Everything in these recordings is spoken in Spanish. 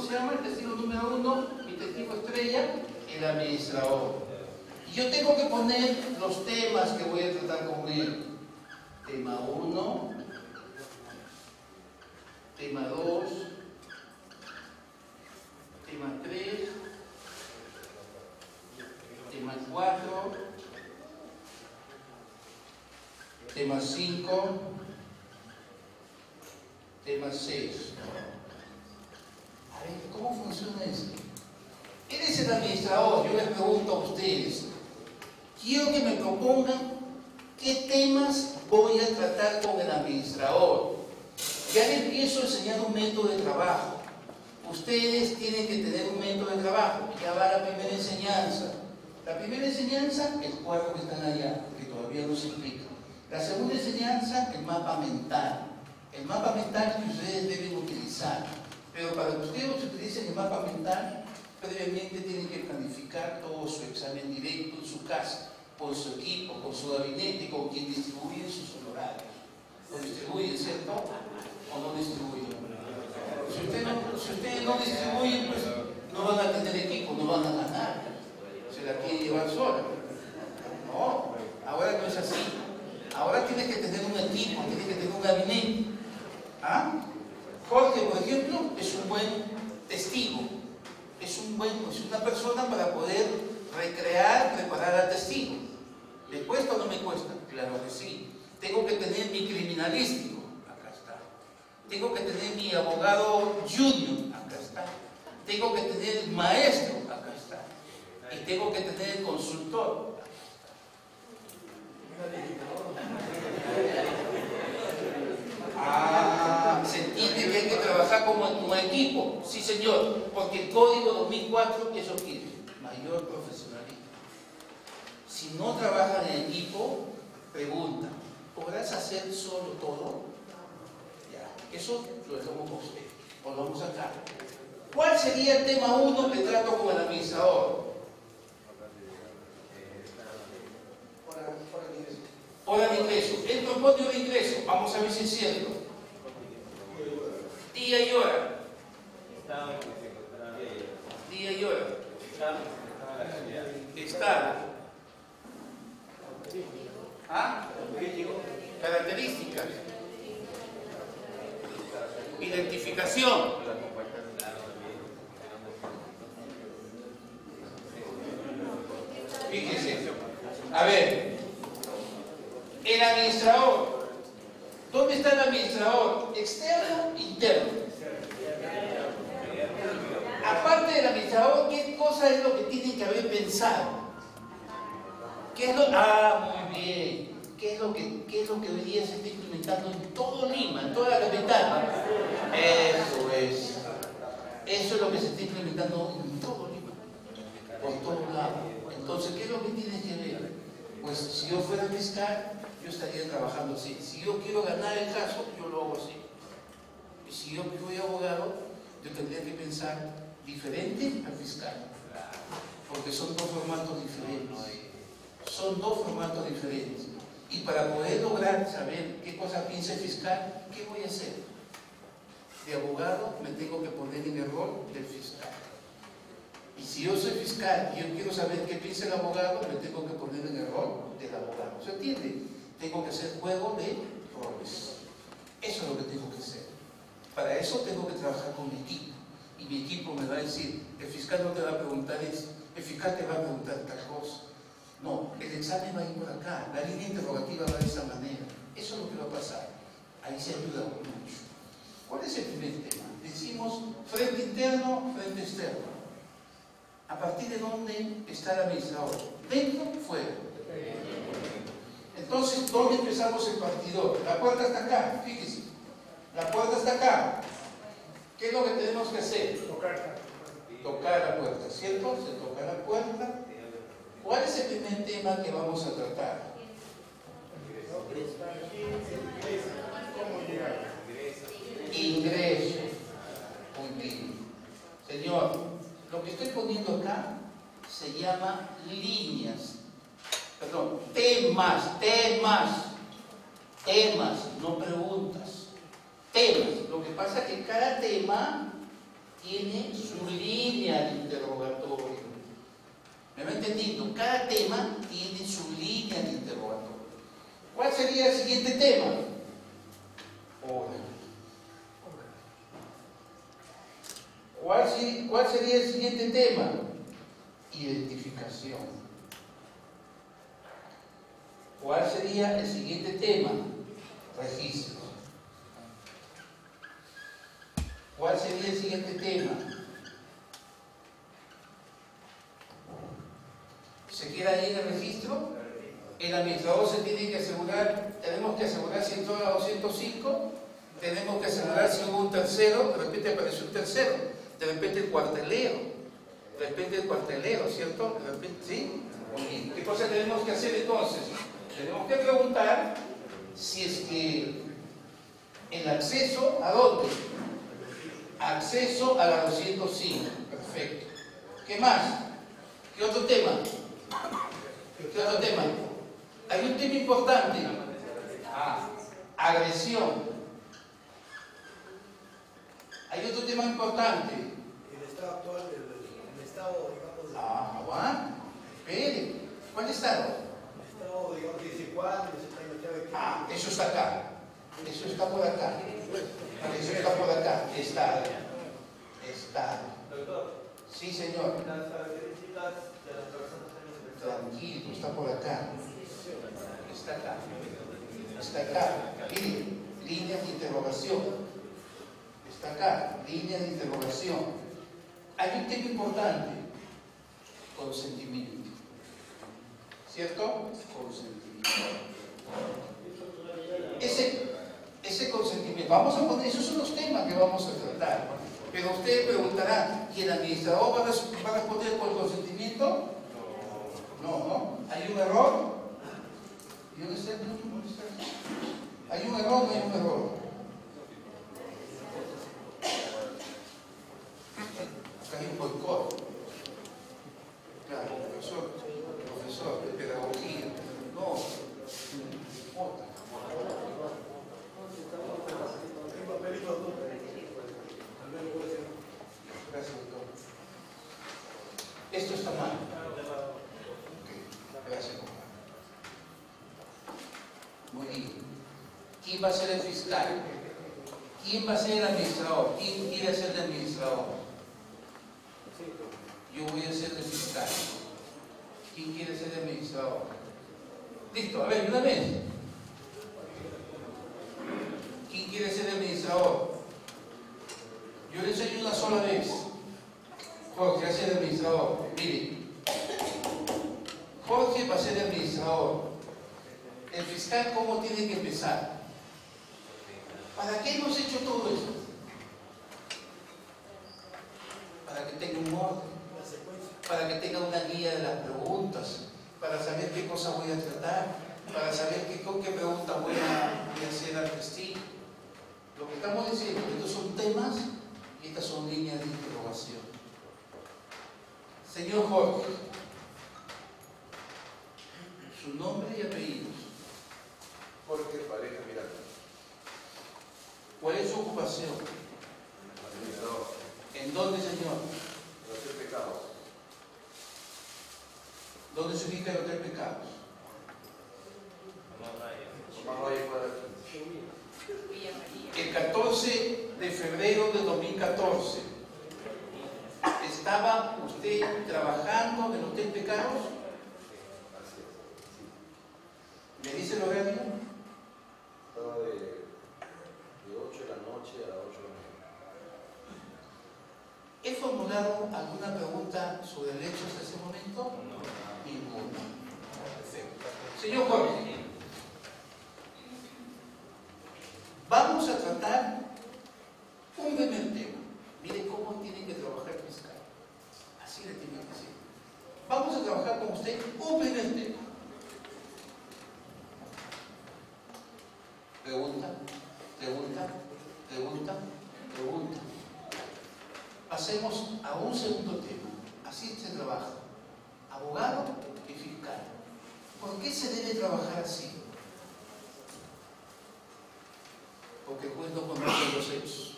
se llama? El testigo número 1, mi testigo estrella, el administrador. Y yo tengo que poner los temas que voy a tratar con él. Tema 1, tema 2, tema 3, tema 4, tema 5, tema 6. A ver, ¿cómo funciona esto? Él es el administrador. Yo les pregunto a ustedes, quiero que me propongan qué temas voy a tratar con el administrador. Ya le empiezo a enseñar un método de trabajo. Ustedes tienen que tener un método de trabajo. Ya va la primera enseñanza. La primera enseñanza, el cuadro que están allá, que todavía no se explica. La segunda enseñanza, el mapa mental. El mapa mental que ustedes deben utilizar. Pero para que ustedes utilicen el mapa mental, previamente tienen que planificar todo su examen directo en su casa, con su equipo, con su gabinete, con quien distribuyen sus honorarios. ¿Lo distribuyen, cierto? ¿O no distribuyen? Si ustedes no distribuyen, pues no van a tener equipo, no van a ganar. Se la quieren llevar sola. No, ahora no es así. Ahora tienes que tener un equipo, tienes que tener un gabinete. ¿Ah? Jorge, por ejemplo, es un buen testigo. Es una persona para poder recrear, preparar al testigo. ¿Me cuesta o no me cuesta? Claro que sí. Tengo que tener mi criminalístico. Acá está. Tengo que tener mi abogado junior. Acá está. Tengo que tener el maestro. Acá está. Y tengo que tener el consultor. ¿Se entiende que hay que trabajar como un equipo? Sí, señor, porque el Código 2004 eso quiere, mayor profesionalismo. Si no trabajan en equipo, pregunta, ¿podrás hacer solo todo? Ya, eso lo dejamos con usted. Volvamos acá. ¿Cuál sería el tema 1 que trato con el administrador? Hora de ingreso. El propósito de ingreso, vamos a ver si es cierto. Día y hora. Día y hora. Estado. ¿Ah? Características. Identificación. Fíjense. A ver. El administrador. ¿Dónde está el administrador? ¿Externo? ¿Interno? Aparte del administrador, ¿qué cosa es lo que tiene que haber pensado? ¿Qué es lo? Muy bien. ¿Qué es lo que hoy día se está implementando en todo Lima, en toda la capital? Eso es. Eso es lo que se está implementando en todo Lima, por todos lados. Entonces, ¿qué es lo que tienes que ver? Pues si yo fuera fiscal, yo estaría trabajando así. Si yo quiero ganar el caso, yo lo hago así. Y si yo soy abogado, yo tendría que pensar diferente al fiscal. Porque son dos formatos diferentes. Son dos formatos diferentes. Y para poder lograr saber qué cosa piensa el fiscal, ¿qué voy a hacer? De abogado me tengo que poner en el rol del fiscal. Y si yo soy fiscal y yo quiero saber qué piensa el abogado, me tengo que poner en el rol del abogado. ¿Se entiende? Tengo que hacer juego de roles. Eso es lo que tengo que hacer. Para eso tengo que trabajar con mi equipo. Y mi equipo me va a decir, el fiscal no te va a preguntar eso, el fiscal te va a preguntar tal cosa. No, el examen va a ir por acá, la línea interrogativa va de esa manera. Eso es lo que va a pasar. Ahí se ayuda mucho. ¿Cuál es el primer tema? Decimos frente interno, frente externo. ¿A partir de dónde está el administrador? ¿Dentro o fuera? Entonces, ¿dónde empezamos el partidor? La puerta está acá, fíjese. La puerta está acá. ¿Qué es lo que tenemos que hacer? Tocar la puerta, ¿cierto? Se toca la puerta. ¿Cuál es el primer tema que vamos a tratar? Ingreso. Muy bien. Señor, lo que estoy poniendo acá se llama líneas. Perdón, temas, no preguntas. Temas. Lo que pasa es que cada tema tiene entendiendo, cada tema tiene su línea de interrogatorio. ¿Cuál sería el siguiente tema? Hora. ¿Cuál sería el siguiente tema? Identificación. ¿Cuál sería el siguiente tema? Registro. ¿Cuál sería el siguiente tema? ¿Se queda ahí en el registro? El administrador se tiene que asegurar, tenemos que asegurar si entró a 205, tenemos que asegurar si hubo un tercero, de repente apareció un tercero, de repente el cuartelero, ¿cierto? De repente, ¿sí? Bien. ¿Qué cosa tenemos que hacer entonces? Tenemos que preguntar si es que el acceso, ¿a dónde? Acceso a la 205. Perfecto. ¿Qué más? ¿Qué otro tema? ¿Qué otro tema? Hay un tema importante. Agresión. Hay otro tema importante. El estado actual, el estado, digamos... Aguanta. Espere. ¿Cuál estado? El estado, digamos, dice cuál, Eso está acá. Eso está por acá. Eso está por acá. Estado. Sí, señor. Las características de las personas en el Tranquilo, está por acá. Está acá. Está acá. Mire, línea de interrogación. Está acá, línea de interrogación. Hay un tema importante. Consentimiento. ¿Cierto? Consentimiento. Ese consentimiento. Vamos a poner, esos son los temas que vamos a tratar. Pero usted preguntará, ¿y el administrador va a responder por consentimiento? No. ¿Hay un error? ¿Y dónde está? ¿Hay un error o no hay un error? Acá hay un boicot. Claro, profesor de pedagogía. No importa. Gracias, doctor. Esto está mal. Gracias, doctor. Muy bien. ¿Quién va a ser el fiscal? ¿Quién va a ser el administrador? ¿Quién quiere ser el administrador? Yo voy a ser el fiscal. ¿Quién quiere ser el administrador? Listo, a ver, una vez. ¿Quién quiere ser el administrador? Yo le enseño una sola vez. Jorge, hace el administrador. Mire, Jorge va a ser el administrador. El fiscal, ¿cómo tiene que empezar? ¿Para qué hemos hecho todo esto? Para que tenga un orden, para que tenga una guía de las preguntas, para saber qué cosa voy a tratar, para saber con qué pregunta voy a hacer al testigo. Lo que estamos diciendo, estos son temas y estas son líneas de interrogación. Señor Jorge, su nombre y apellidos. Jorge Pareja Miranda. ¿Cuál es su ocupación? Administrador. ¿En dónde, señor? Hotel Pecados. ¿Dónde se ubica el Hotel Pecados? Tomás Valle Cuadra 15. El 14 de febrero de 2014, ¿estaba usted trabajando en el Hotel Pecados? Así es. ¿Me dice el horario? Estaba de 8 de la noche a 8 de la mañana. ¿He formulado alguna pregunta sobre el hecho hasta ese momento? Ninguna. Perfecto. Señor Jorge, vamos a tratar un primer tema. Mire cómo tiene que trabajar el fiscal. Así le tiene que decir. Vamos a trabajar con usted un primer tema. Pregunta. Pasemos a un segundo tema. Así se trabaja. Abogado y fiscal. ¿Por qué se debe trabajar así? Porque el juez no conoce los hechos.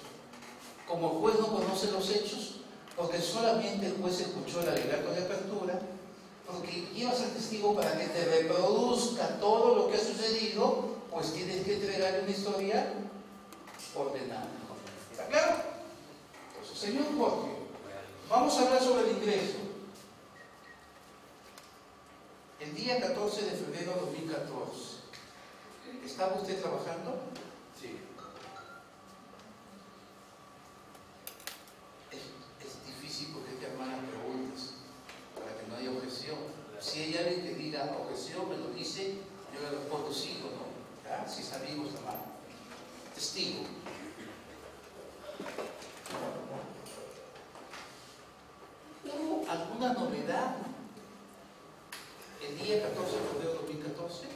Como el juez no conoce los hechos, porque solamente el juez escuchó el alegato de apertura Porque llevas al testigo para que te reproduzca todo lo que ha sucedido, pues tienes que entregarle una historia ordenada. ¿Está claro? Entonces, señor Jorge, vamos a hablar sobre el ingreso. El día 14 de febrero de 2014, ¿estaba usted trabajando? Sí. Es difícil porque hay que armar las preguntas para que no haya objeción. Si hay alguien que diga objeción, me lo dice, yo le respondo sí o no. ¿Ya? Si está vivo, está mal. Testigo. ¿Hubo alguna novedad el día 14 de febrero de 2014?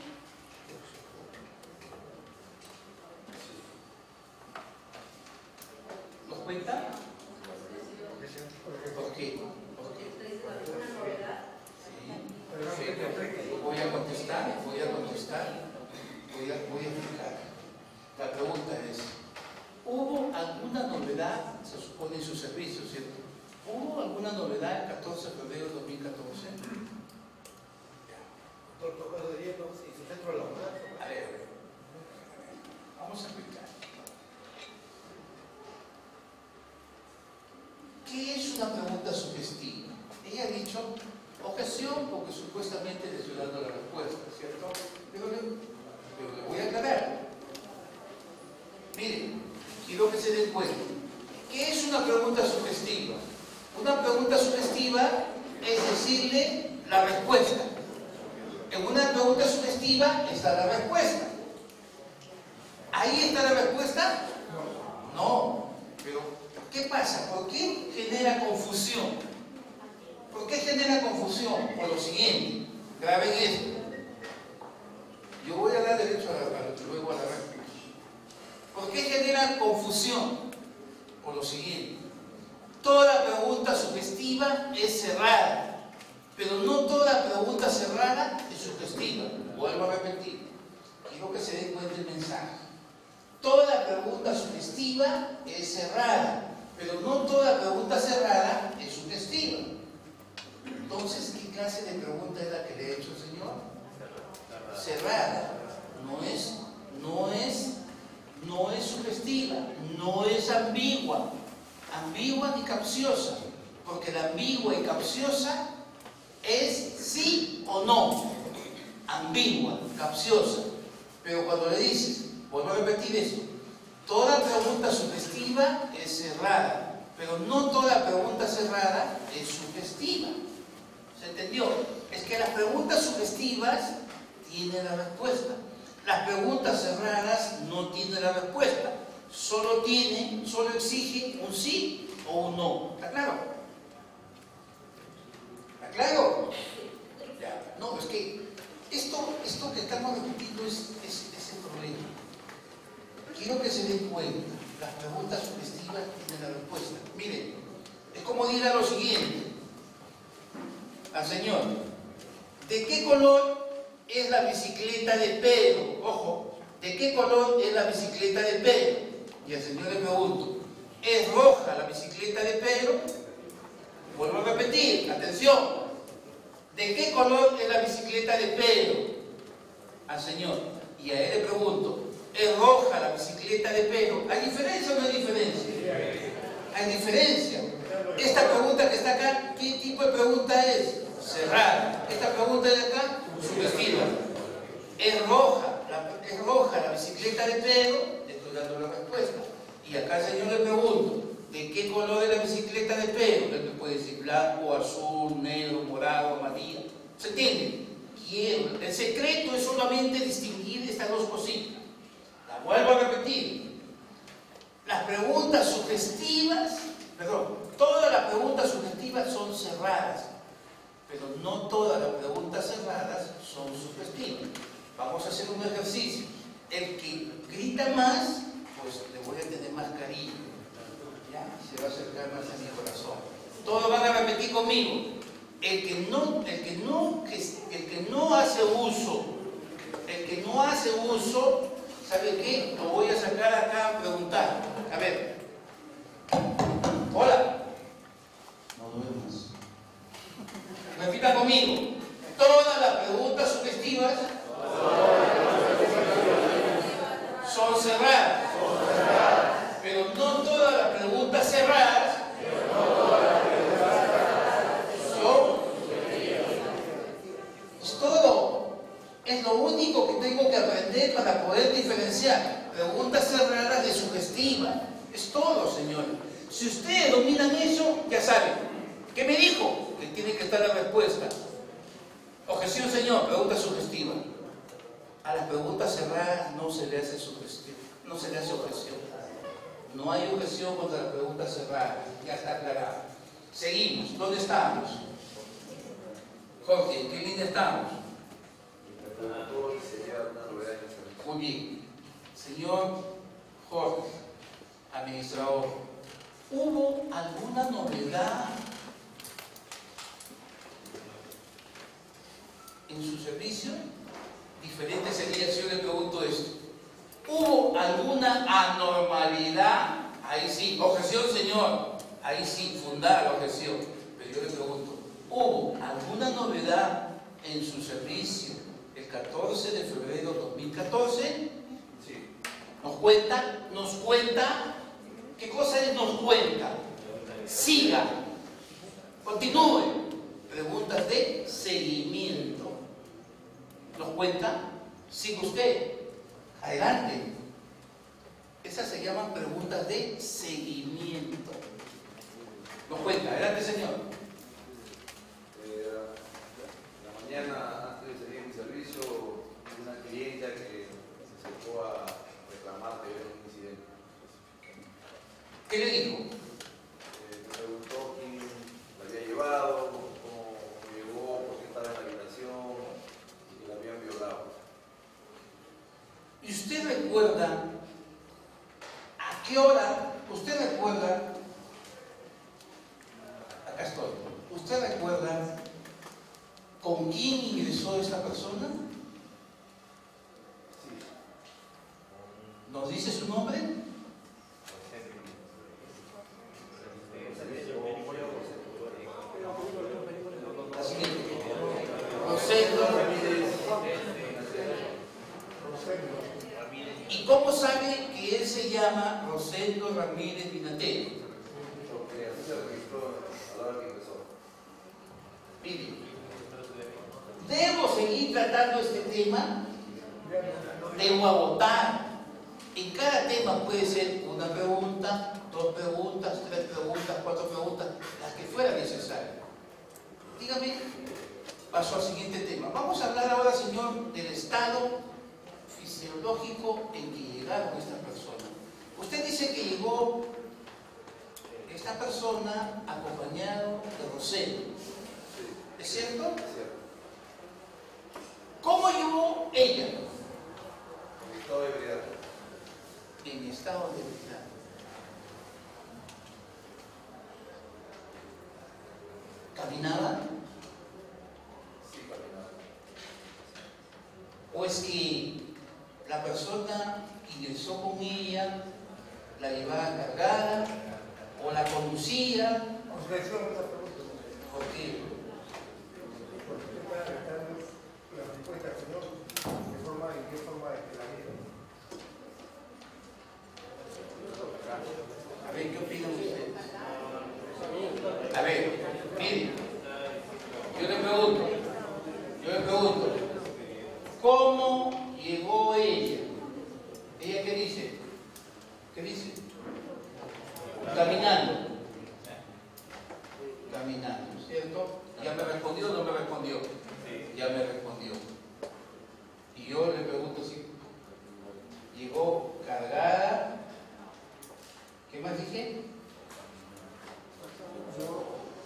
¿Nos cuenta? ¿Por qué? ¿Por qué? Sí. Voy a contestar. Voy a explicar. La pregunta es, ¿hubo alguna novedad, se supone, en su servicio, cierto? ¿Hubo alguna novedad el 14 de febrero de 2014? Doctor Tomás de Hielo y su centro laboral. A ver, vamos a explicar. ¿Qué es una pregunta sugestiva? Ella ha dicho objeción porque supuestamente le estoy dando la respuesta, ¿cierto? Pero le voy a aclarar. Miren, quiero que se den cuenta. ¿Qué es una pregunta sugestiva? Una pregunta sugestiva es decirle la respuesta. En una pregunta sugestiva está la respuesta. ¿Ahí está la respuesta? No. Pero, ¿qué pasa? ¿Por qué genera confusión? ¿Por qué genera confusión? Por lo siguiente. Graben esto. Yo voy a dar derecho luego a la respuesta. ¿Por qué genera confusión? Por lo siguiente. Toda pregunta sugestiva es cerrada, pero no toda pregunta cerrada es sugestiva. Vuelvo a repetir. Quiero que se den cuenta del mensaje. Toda pregunta sugestiva es cerrada, pero no toda pregunta cerrada es sugestiva. Entonces, ¿qué clase de pregunta es la que le he hecho al Señor? Cerrada. No es sugestiva, no es ambigua ni capciosa, porque la ambigua y capciosa es sí o no. Ambigua, capciosa. Pero cuando le dices, vuelvo a repetir esto, toda pregunta sugestiva es cerrada, pero no toda pregunta cerrada es sugestiva. ¿Se entendió? Es que las preguntas sugestivas tienen la respuesta. Las preguntas cerradas no tienen la respuesta. Solo exige un sí o un no. ¿Está claro? ¿Está claro? Ya. No, es que esto que estamos repitiendo es el problema. Quiero que se den cuenta. Las preguntas sugestivas tienen la respuesta. Miren, es como dirá lo siguiente al Señor: ¿de qué color es la bicicleta de Pedro? Ojo, ¿de qué color es la bicicleta de Pedro? Y al Señor le pregunto, ¿es roja la bicicleta de Pedro? Vuelvo a repetir, atención. ¿De qué color es la bicicleta de Pedro? Al Señor. Y a él le pregunto, ¿es roja la bicicleta de Pedro? ¿Hay diferencia o no hay diferencia? Hay diferencia. Esta pregunta que está acá, ¿qué tipo de pregunta es? Cerrada. Esta pregunta de acá, sugestiva. ¿Es roja la bicicleta de Pedro? Le estoy dando la respuesta. Y acá el Señor le pregunto, ¿de qué color es la bicicleta de Pedro? Él me puede decir blanco, azul, negro, morado, amarillo. ¿Se entiende? El secreto es solamente distinguir estas dos cositas. La vuelvo a repetir. Las preguntas sugestivas, todas las preguntas sugestivas son cerradas, pero no todas las preguntas cerradas son sugestivas. Vamos a hacer un ejercicio. El que grita más, pues le voy a tener más cariño. ¿Ya? Se va a acercar más a mi corazón. Todos van a repetir conmigo. El que no hace uso, ¿sabe qué? Lo voy a sacar acá a preguntar. A ver. Hola. No duermas. Repita conmigo. efectivas son cerradas. Pero no todas las preguntas cerradas son. Es todo. Es lo único que tengo que aprender para poder diferenciar preguntas cerradas de sugestivas. Es todo, señores. Si ustedes dominan eso, ya saben. ¿Qué me dijo? Que tiene que estar la respuesta. Objeción, señor, pregunta sugestiva. A las preguntas cerradas no se le hace sugestión, no se le hace objeción. No hay objeción contra las preguntas cerradas, ya está aclarado. Seguimos, ¿dónde estamos? Jorge, ¿en qué línea estamos? Muy bien. Señor Jorge, administrador, ¿hubo alguna novedad en su servicio? Diferente sería si yo le pregunto esto. ¿Hubo alguna anormalidad? Ahí sí, objeción, señor. Ahí sí, fundada la objeción. Pero yo le pregunto, ¿hubo alguna novedad en su servicio el 14 de febrero de 2014? Sí. ¿Nos cuenta? ¿Nos cuenta? ¿Qué cosa es nos cuenta? Siga. Continúe. Preguntas de seguimiento. ¿Nos cuenta? Sigue usted. Adelante. Esas se llaman preguntas de seguimiento. Nos cuenta. Adelante, señor. La mañana, antes de salir de mi servicio, una clienta que se acercó a reclamar que había un incidente. ¿Qué le dijo? Me preguntó quién la había llevado, cómo llegó, por qué estaba en la habitación y que la habían violado. ¿Y usted recuerda a qué hora? ¿Usted recuerda? Acá estoy. ¿Usted recuerda con quién ingresó esta persona? Sí. ¿Nos dice su nombre? La siguiente. Rosendo Ramírez. ¿Y cómo sabe que él se llama Rosendo Ramírez Vinatero? Porque así se registró a la hora que ingresó. Mire, ¿debo seguir tratando este tema? Debo agotar. En cada tema puede ser una pregunta, dos preguntas, tres preguntas, cuatro preguntas, las que fuera necesario. Dígame, paso al siguiente tema. Vamos a hablar ahora, señor, del estado fisiológico en que llegaron estas personas. Usted dice que llegó esta persona acompañado de Rosendo. ¿Es cierto? Es cierto. ¿Cómo llegó ella? En estado de ebriedad. En estado de ebriedad. ¿Caminaba? Sí, caminaba. ¿O es que la persona que ingresó con ella la llevaba cargada o la conducía? Objeción a esa pregunta. ¿Por qué? Porque usted puede restar la respuesta, señor, en qué forma es que la vieron. A ver, ¿qué opinan ustedes? A ver, miren, yo le pregunto, ¿cómo llegó ella? ¿Ella qué dice? ¿Qué dice? Caminando. Caminando, ¿cierto? ¿Ya me respondió o no me respondió? Ya me respondió. Y yo le pregunto si llegó cargada. ¿Qué más dije?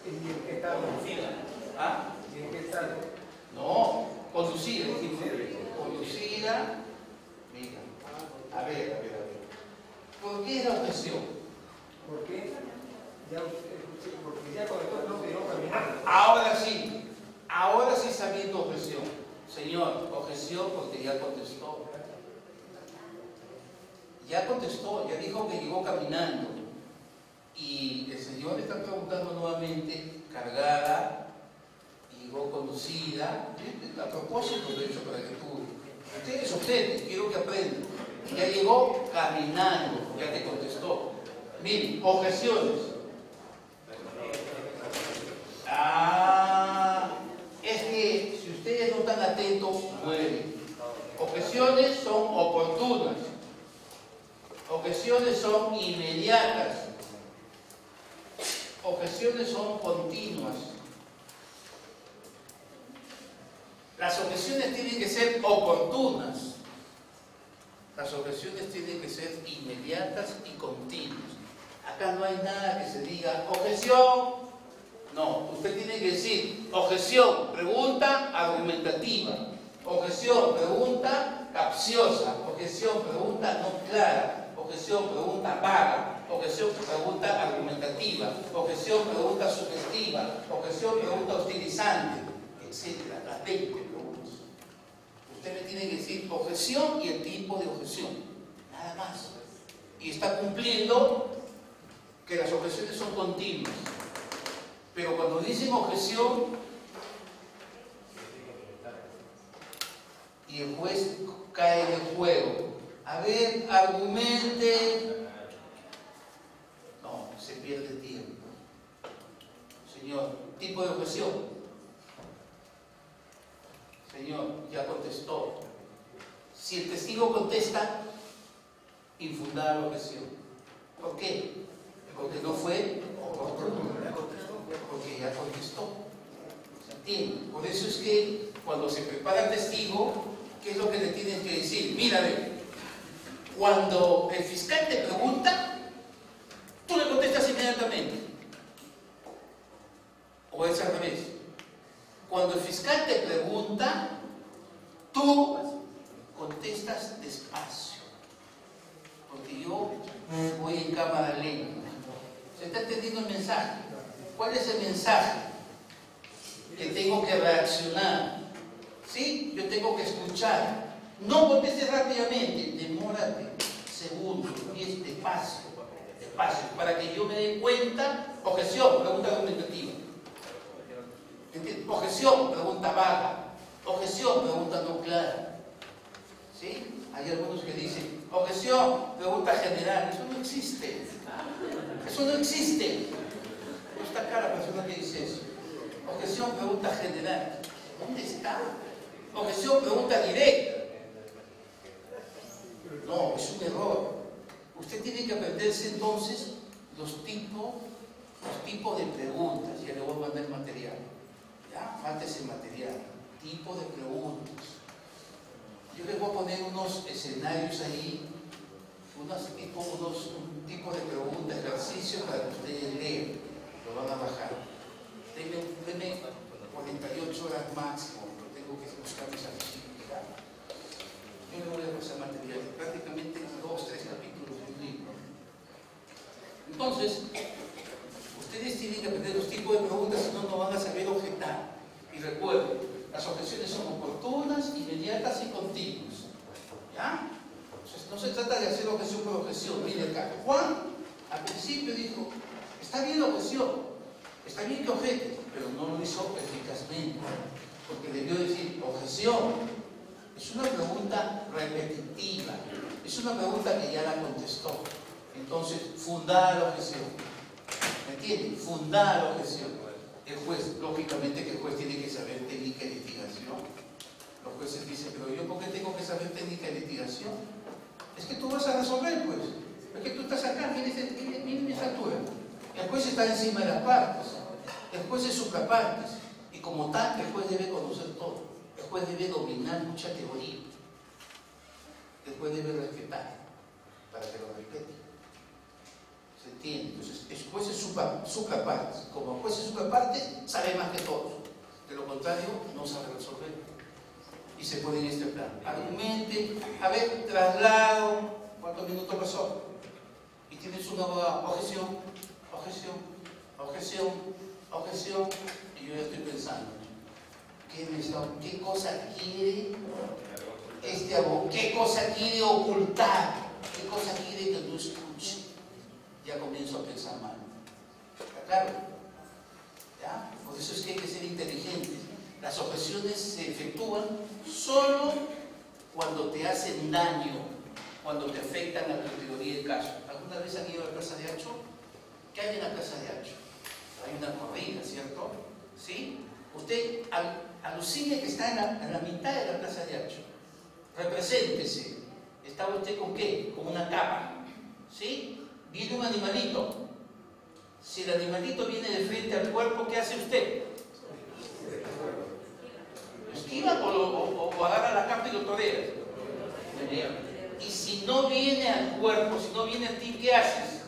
¿En qué estado? ¿Ah? ¿En qué estado? No, conducida, dijimos. Conducida. Mira, a ver. ¿Por qué es la objeción? ¿Por qué? Porque ya cuando no quedó caminando. Ahora sí sabiendo objeción. Señor, objeción porque ya contestó. Ya contestó, ya dijo que llegó caminando. Y el señor le está preguntando nuevamente, cargada, y llegó conocida, a propósito lo he hecho para que ustedes objeten, quiero que aprendan. Ya llegó caminando, ya te contestó. Miren, objeciones. Es que si ustedes no están atentos, mueren. Objeciones son oportunas. Objeciones son inmediatas. Objeciones son continuas. Las objeciones tienen que ser oportunas. Las objeciones tienen que ser inmediatas y continuas. Acá no hay nada que se diga objeción. No, usted tiene que decir objeción, pregunta argumentativa. Objeción, pregunta capciosa. Objeción, pregunta no clara. Objeción, pregunta vaga. Objeción, pregunta argumentativa. Objeción, pregunta sugestiva. Objeción, pregunta hostilizante, etc. Las 20 preguntas. Usted me tiene que decir objeción y el tipo de objeción. Nada más. Y está cumpliendo que las objeciones son continuas. Pero cuando dicen objeción y el juez cae en el juego, a ver, argumente. No, se pierde tiempo. Señor, tipo de objeción. Señor, ya contestó. Si el testigo contesta, infundada la objeción. ¿Por qué? Porque no fue oportuno. Porque ya contestó. ¿Se entiende? Por eso es que cuando se prepara el testigo, ¿qué es lo que le tienes que decir? Mírame, cuando el fiscal te pregunta, tú le contestas inmediatamente. O es al revés. Cuando el fiscal te pregunta, tú contestas despacio. Porque yo voy en cámara lenta. ¿Se está entendiendo el mensaje? ¿Cuál es el mensaje? Que tengo que reaccionar. ¿Sí? Yo tengo que escuchar. No contestes rápidamente, demórate segundos, y es despacio, para que yo me dé cuenta. Objeción, pregunta argumentativa. ¿Entiendes? Objeción, pregunta vaga. Objeción, pregunta no clara. ¿Sí? Hay algunos que dicen, objeción, pregunta general. Eso no existe. Eso no existe. No está acá la persona que dice eso. Objeción, pregunta general. ¿Dónde está? Objeción, pregunta directa. No, es un error. Usted tiene que aprenderse entonces los tipos de preguntas. Ya le voy a mandar el material. Ya, falta ese material. Tipo de preguntas. Yo les voy a poner unos escenarios ahí, un tipo de preguntas, ejercicios para que ustedes lean. Lo van a bajar. Denme 48 horas máximo, porque tengo que buscar mis archivos. Yo le voy a pasar material, prácticamente 2-3 capítulos de un libro. Entonces, ustedes tienen que aprender los tipos de preguntas, si no, no van a saber objetar. Y recuerden, las objeciones son oportunas, inmediatas y continuas. ¿Ya? Entonces, no se trata de hacer objeción por objeción. Mire acá, Juan al principio dijo, está bien la objeción, está bien que objete, pero no lo hizo eficazmente, porque debió decir objeción. Es una pregunta repetitiva, es una pregunta que ya la contestó. Entonces, fundada la objeción. ¿Me entienden? Fundada la objeción. El juez, lógicamente que el juez tiene que saber técnica de litigación. Los jueces dicen, pero yo ¿por qué tengo que saber técnica de litigación? Es que tú vas a resolver, pues. Es que tú estás acá, miren esa altura. El juez está encima de las partes. El juez es suprapartes. Y como tal, el juez debe conocer todo. El juez debe dominar mucha teoría. El juez debe respetar para que lo respete. ¿Se entiende? Entonces, el juez es suprapartes. Como el juez es suprapartes, sabe más que todos. De lo contrario, no sabe resolver. Y se pone en este plan. Argumente, a ver, traslado, ¿cuántos minutos pasó? Y tienes una objeción, objeción, y yo ya estoy pensando, ¿qué cosa quiere este abogado? ¿Qué cosa quiere ocultar? ¿Qué cosa quiere que no escuche? Ya comienzo a pensar mal. ¿Está claro? ¿Ya? Por eso es que hay que ser inteligentes. Las objeciones se efectúan solo cuando te hacen daño, cuando te afectan a tu teoría del caso. ¿Alguna vez han ido a la Plaza de Hacho? ¿Qué hay en la Plaza de Hacho? Hay una corrida, ¿cierto? ¿Sí? Usted alucine que está en la mitad de la Plaza de Hacho. Represéntese. ¿Está usted con qué? Con una capa. ¿Sí? Viene un animalito. Si el animalito viene de frente al cuerpo, ¿qué hace usted? ¿Lo esquiva o agarra la capa y lo torea? Y si no viene al cuerpo, si no viene a ti, ¿qué haces?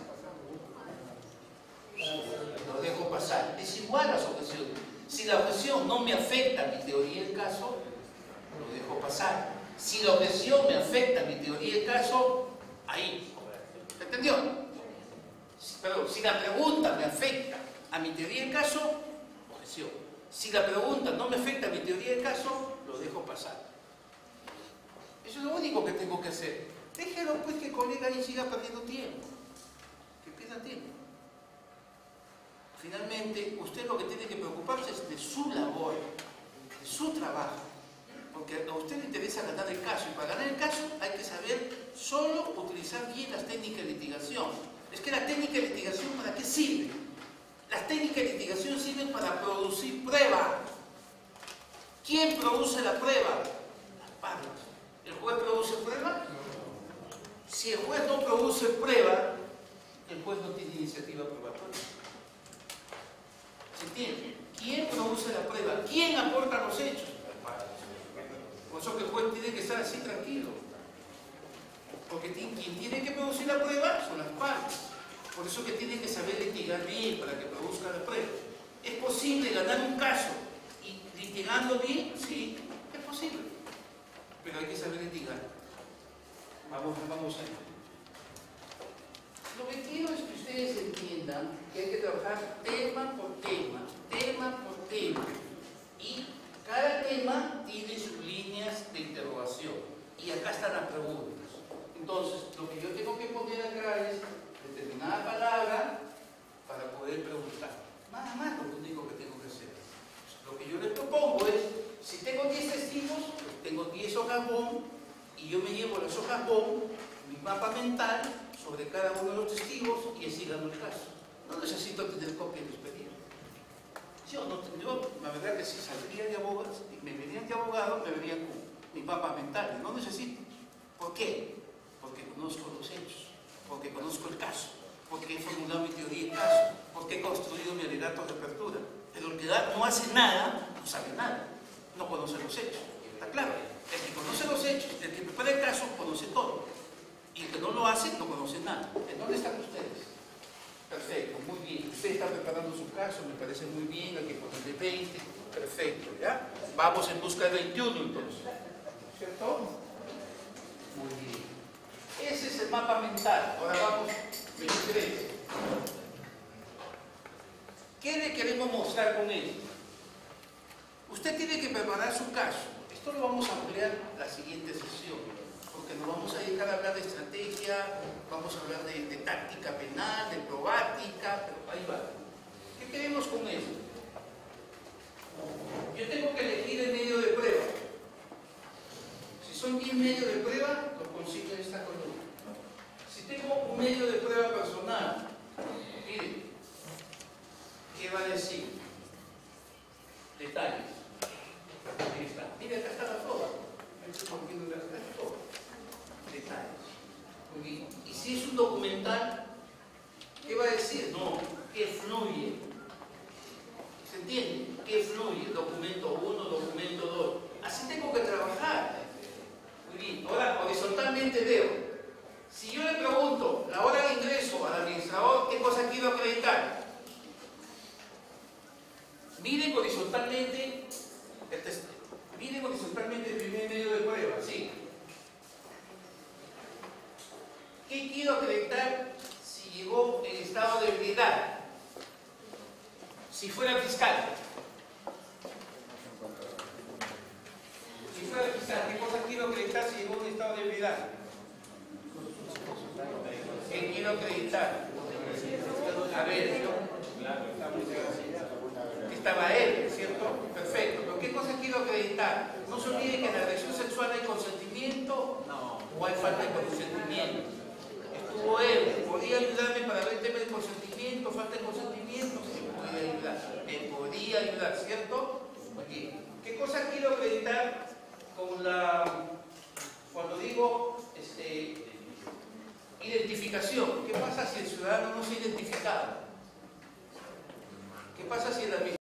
Lo dejo pasar. Es igual a las objeciones. Si la objeción no me afecta a mi teoría del caso, lo dejo pasar. Si la objeción me afecta a mi teoría del caso, ahí. ¿Entendió? Pero si la pregunta me afecta a mi teoría del caso, objeción. Si la pregunta no me afecta a mi teoría del caso, lo dejo pasar. Eso es lo único que tengo que hacer. Déjelo pues que el colega ahí siga perdiendo tiempo. Que pierda tiempo. Finalmente, usted lo que tiene que preocuparse es de su labor, de su trabajo. Porque a usted le interesa ganar el caso. Y para ganar el caso hay que saber solo utilizar bien las técnicas de litigación. Es que la técnica de litigación, ¿para qué sirve? Las técnicas de litigación sirven para producir prueba. ¿Quién produce la prueba? Las partes. ¿El juez produce prueba? Si el juez no produce prueba, el juez no tiene iniciativa probatoria. ¿Se entiende? ¿Quién produce la prueba? ¿Quién aporta los hechos? Las partes. Por eso que el juez tiene que estar así tranquilo. Porque quien tiene que producir la prueba son las partes. Por eso que tiene que saber litigar bien para que produzca la prueba. ¿Es posible ganar un caso y litigando bien? Sí, es posible. Pero hay que saber litigar. Vamos allá. Lo que quiero es que ustedes entiendan que hay que trabajar tema por tema. Y cada tema tiene sus líneas de interrogación. Y acá están las preguntas. Entonces, lo que yo tengo que poner acá es determinada palabra para poder preguntar. Nada más lo único que tengo que hacer. Lo que yo les propongo es, si tengo 10 testigos, pues tengo 10 hojas BOM y yo me llevo las hojas BOM, mi mapa mental sobre cada uno de los testigos y así gano el caso. No necesito tener copia del expediente. Yo, la verdad que si saldría de abogado, me venían de abogado, me venían con mi mapa mental. No necesito. ¿Por qué? Porque conozco los hechos, porque conozco el caso, porque he formulado mi teoría del caso, porque he construido mi alegato de apertura. Pero el que no hace nada, no sabe nada, no conoce los hechos. ¿Está claro? El que conoce los hechos, el que prepara el caso, conoce todo. Y el que no lo hace, no conoce nada. ¿En dónde están ustedes? Perfecto, muy bien. Usted está preparando su caso, me parece muy bien, hay que ponerle 20. Perfecto, ¿ya? Vamos en busca de 21 entonces. ¿Cierto? Muy bien. Ese es el mapa mental. Ahora vamos 23. ¿Qué le queremos mostrar con esto? Usted tiene que preparar su caso. Esto lo vamos a ampliar la siguiente sesión, porque nos vamos a dedicar a hablar de estrategia, vamos a hablar de táctica penal, de probática, pero ahí va. ¿Qué queremos con esto? Yo tengo que elegir el medio de prueba. Si son 10 medios de prueba, lo consigo en esta columna. Si tengo un medio de prueba personal, miren, ¿qué va a decir? Detalles. Ahí está. Mire, acá está la prueba. Detalles. Muy bien. Y si es un documental, ¿qué va a decir? No, que fluye. ¿Se entiende? ¿Qué fluye? Documento 1, documento 2. Así tengo que trabajar. Muy bien. Ahora, horizontalmente veo. Si yo le pregunto la hora de ingreso al administrador, ¿qué cosa quiero acreditar? Miren horizontalmente el primer medio de prueba, ¿sí? ¿Qué quiero acreditar si llegó en estado de ebriedad? Si fuera fiscal. Si fuera fiscal, ¿qué cosa quiero acreditar si llegó en estado de ebriedad? ¿Qué quiero acreditar? A ver, estaba él, ¿cierto? Perfecto. ¿Pero qué cosa acreditar. No se olvide que en la agresión sexual hay consentimiento o hay falta de consentimiento. Estuvo él, ¿podía ayudarme para ver el tema de consentimiento, falta de consentimiento? Sí, me podía ayudar, ¿cierto? Aquí. ¿Qué cosa quiero acreditar cuando digo identificación? ¿Qué pasa si el ciudadano no se ha identificado? ¿Qué pasa si el administrador